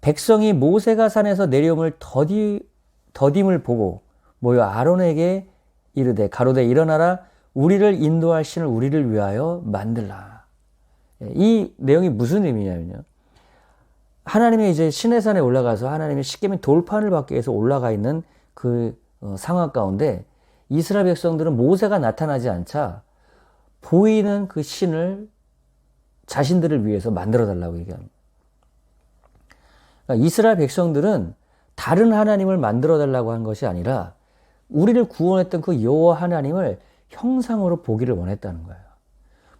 백성이 모세가 산에서 내려옴을 더딤을 보고 모여 아론에게 이르되 가로되 일어나라 우리를 인도할 신을 우리를 위하여 만들라. 이 내용이 무슨 의미냐면요. 하나님이 이제 시내산에 올라가서 하나님이 십계명 돌판을 받기 위해서 올라가 있는 그 상황 가운데 이스라엘 백성들은 모세가 나타나지 않자 보이는 그 신을 자신들을 위해서 만들어 달라고 얘기합니다. 그러니까 이스라엘 백성들은 다른 하나님을 만들어 달라고 한 것이 아니라 우리를 구원했던 그 여호와 하나님을 형상으로 보기를 원했다는 거예요.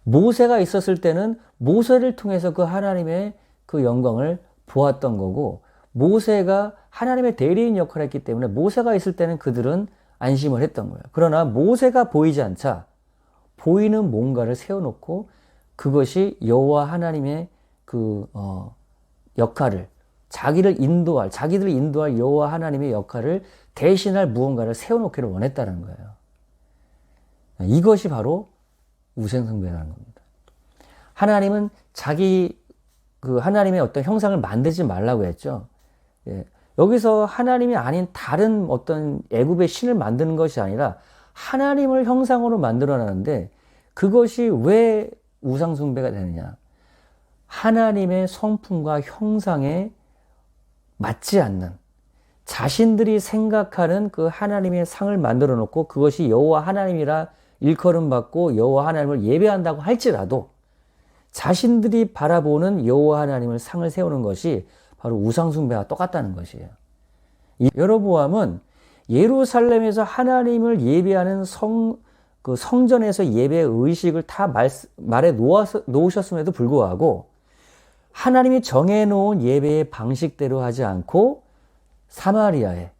모세가 있었을 때는 모세를 통해서 그 하나님의 그 영광을 보았던 거고, 모세가 하나님의 대리인 역할을 했기 때문에 모세가 있을 때는 그들은 안심을 했던 거예요. 그러나 모세가 보이지 않자 보이는 뭔가를 세워놓고 그것이 여호와 하나님의 그 역할을 자기들 인도할 여호와 하나님의 역할을 대신할 무언가를 세워놓기를 원했다는 거예요. 이것이 바로 우상숭배라는 겁니다. 하나님은 하나님의 어떤 형상을 만들지 말라고 했죠. 예. 여기서 하나님이 아닌 다른 어떤 애굽의 신을 만드는 것이 아니라 하나님을 형상으로 만들어놨는데 그것이 왜 우상숭배가 되느냐. 하나님의 성품과 형상에 맞지 않는 자신들이 생각하는 그 하나님의 상을 만들어 놓고 그것이 여호와 하나님이라 일컬음 받고 여호와 하나님을 예배한다고 할지라도 자신들이 바라보는 여호와 하나님을 상을 세우는 것이 바로 우상숭배와 똑같다는 것이에요. 여로보암은 예루살렘에서 하나님을 예배하는 성전에서 예배의 의식을 다 말해 놓으셨음에도 불구하고 하나님이 정해놓은 예배의 방식대로 하지 않고 사마리아에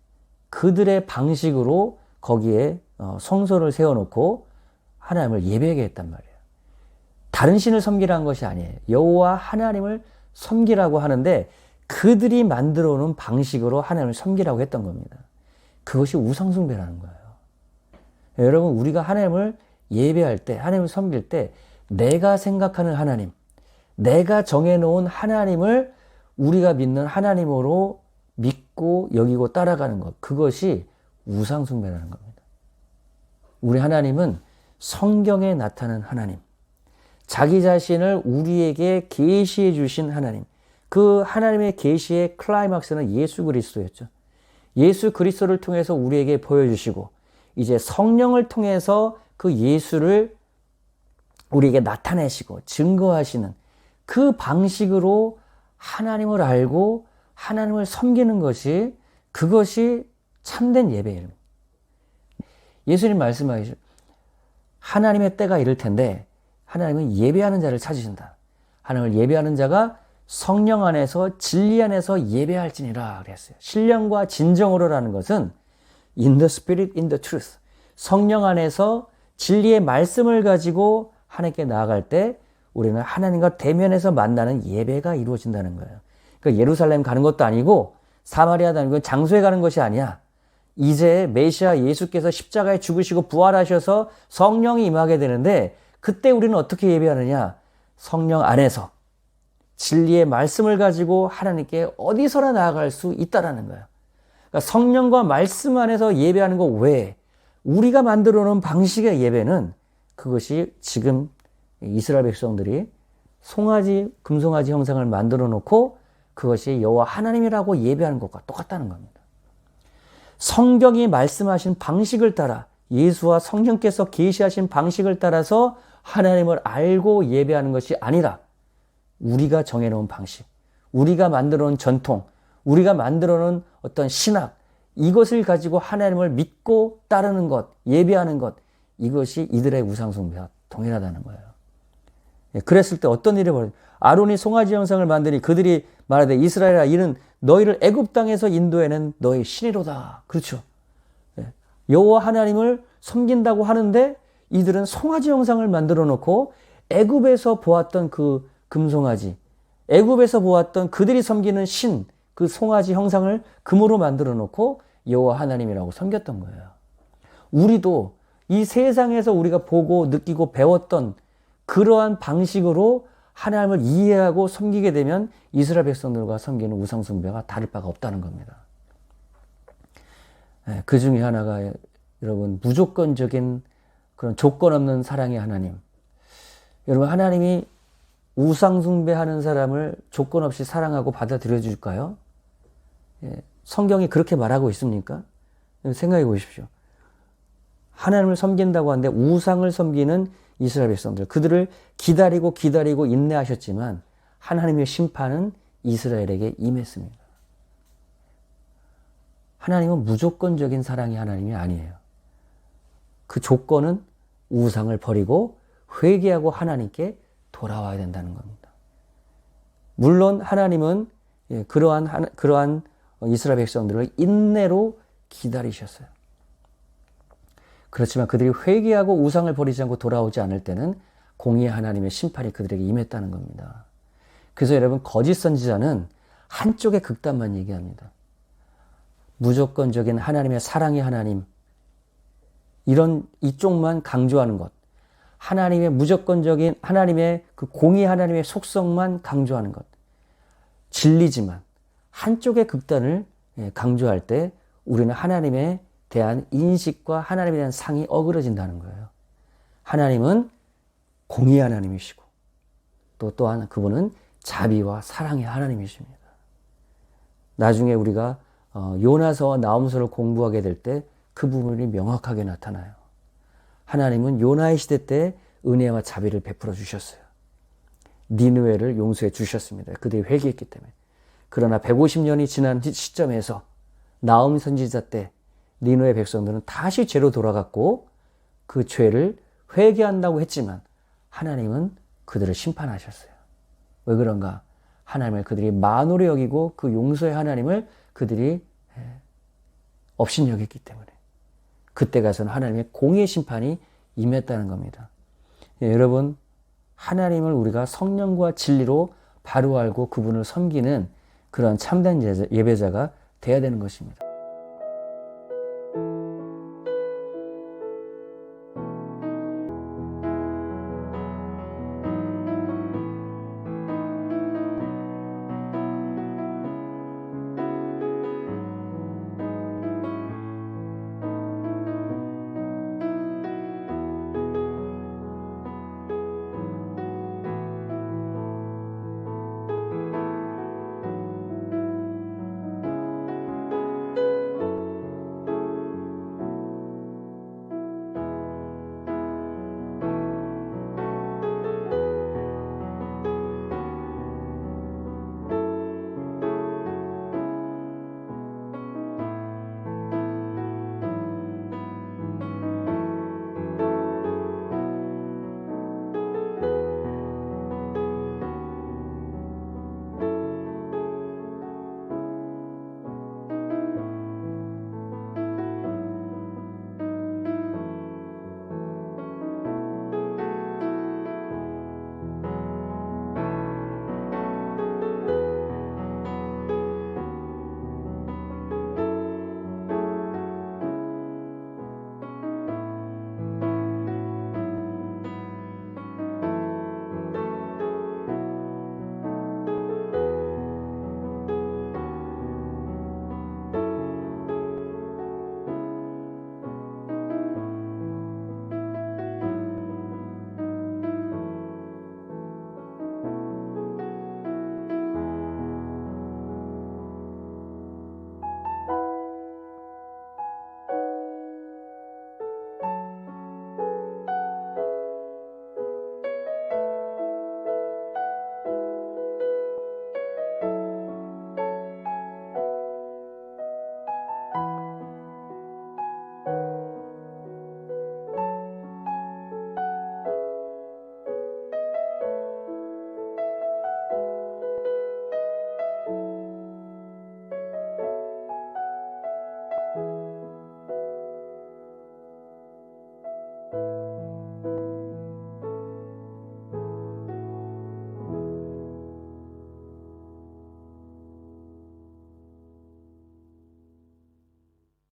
그들의 방식으로 거기에 성소를 세워놓고 하나님을 예배하게 했단 말이에요. 다른 신을 섬기라는 것이 아니에요. 여호와 하나님을 섬기라고 하는데 그들이 만들어 놓은 방식으로 하나님을 섬기라고 했던 겁니다. 그것이 우상숭배라는 거예요. 여러분, 우리가 하나님을 예배할 때, 하나님을 섬길 때 내가 생각하는 하나님, 내가 정해놓은 하나님을 우리가 믿는 하나님으로 믿고 여기고 따라가는 것, 그것이 우상숭배라는 겁니다. 우리 하나님은 성경에 나타난 하나님, 자기 자신을 우리에게 계시해 주신 하나님, 그 하나님의 계시의 클라이막스는 예수 그리스도였죠. 예수 그리스도를 통해서 우리에게 보여주시고 이제 성령을 통해서 그 예수를 우리에게 나타내시고 증거하시는 그 방식으로 하나님을 알고 하나님을 섬기는 것이 그것이 참된 예배예요. 예수님 말씀하시죠. 하나님의 때가 이를 텐데 하나님은 예배하는 자를 찾으신다. 하나님을 예배하는 자가 성령 안에서 진리 안에서 예배할지니라 그랬어요. 신령과 진정으로라는 것은 in the spirit, in the truth. 성령 안에서 진리의 말씀을 가지고 하나님께 나아갈 때 우리는 하나님과 대면에서 만나는 예배가 이루어진다는 거예요. 그러니까 예루살렘 가는 것도 아니고 사마리아도 아니고 장소에 가는 것이 아니야. 이제 메시아 예수께서 십자가에 죽으시고 부활하셔서 성령이 임하게 되는데 그때 우리는 어떻게 예배하느냐? 성령 안에서 진리의 말씀을 가지고 하나님께 어디서나 나아갈 수 있다라는 거예요. 그러니까 성령과 말씀 안에서 예배하는 것 외에 우리가 만들어 놓은 방식의 예배는 그것이 지금 이스라엘 백성들이 금송아지 형상을 만들어 놓고 그것이 여호와 하나님이라고 예배하는 것과 똑같다는 겁니다. 성경이 말씀하신 방식을 따라 예수와 성령께서 계시하신 방식을 따라서 하나님을 알고 예배하는 것이 아니라 우리가 정해놓은 방식, 우리가 만들어놓은 전통, 우리가 만들어놓은 어떤 신학, 이것을 가지고 하나님을 믿고 따르는 것, 예배하는 것, 이것이 이들의 우상숭배와 동일하다는 거예요. 그랬을 때 어떤 일이 벌어져요? 아론이 송아지 형상을 만드니 그들이 말하되 이스라엘아 이는 너희를 애굽 땅에서 인도해낸 너희 신이로다. 그렇죠. 여호와 하나님을 섬긴다고 하는데 이들은 송아지 형상을 만들어 놓고 애굽에서 보았던 그 금송아지, 애굽에서 보았던 그들이 섬기는 신, 그 송아지 형상을 금으로 만들어 놓고 여호와 하나님이라고 섬겼던 거예요. 우리도 이 세상에서 우리가 보고 느끼고 배웠던 그러한 방식으로 하나님을 이해하고 섬기게 되면 이스라엘 백성들과 섬기는 우상 숭배가 다를 바가 없다는 겁니다. 그 중에 하나가 여러분 무조건적인 그런 조건 없는 사랑의 하나님. 여러분 하나님이 우상 숭배하는 사람을 조건 없이 사랑하고 받아들여 줄까요? 성경이 그렇게 말하고 있습니까? 생각해 보십시오. 하나님을 섬긴다고 하는데 우상을 섬기는 이스라엘 백성들, 그들을 기다리고 인내하셨지만 하나님의 심판은 이스라엘에게 임했습니다. 하나님은 무조건적인 사랑의 하나님이 아니에요. 그 조건은 우상을 버리고 회개하고 하나님께 돌아와야 된다는 겁니다. 물론 하나님은 그러한 이스라엘 백성들을 인내로 기다리셨어요. 그렇지만 그들이 회개하고 우상을 버리지 않고 돌아오지 않을 때는 공의의 하나님의 심판이 그들에게 임했다는 겁니다. 그래서 여러분 거짓 선지자는 한쪽의 극단만 얘기합니다. 무조건적인 하나님의 사랑의 하나님, 이쪽만 강조하는 것, 하나님의 무조건적인 하나님의 그 공의 하나님의 속성만 강조하는 것, 진리지만 한쪽의 극단을 강조할 때 우리는 하나님에 대한 인식과 하나님에 대한 상이 어그러진다는 거예요. 하나님은 공의 하나님이시고 또한 그분은 자비와 사랑의 하나님이십니다. 나중에 우리가 요나서와 나홈서를 공부하게 될 때 그 부분이 명확하게 나타나요. 하나님은 요나의 시대 때 은혜와 자비를 베풀어 주셨어요. 니느웨를 용서해 주셨습니다. 그들이 회개했기 때문에. 그러나 150년이 지난 시점에서 나홈 선지자 때 니느웨 백성들은 다시 죄로 돌아갔고 그 죄를 회개한다고 했지만 하나님은 그들을 심판하셨어요. 왜 그런가? 하나님을 그들이 만으로 여기고 그 용서의 하나님을 그들이 업신여겼기 때문에 그때 가서는 하나님의 공의의 심판이 임했다는 겁니다. 여러분, 하나님을 우리가 성령과 진리로 바로 알고 그분을 섬기는 그런 참된 예배자가 되어야 되는 것입니다.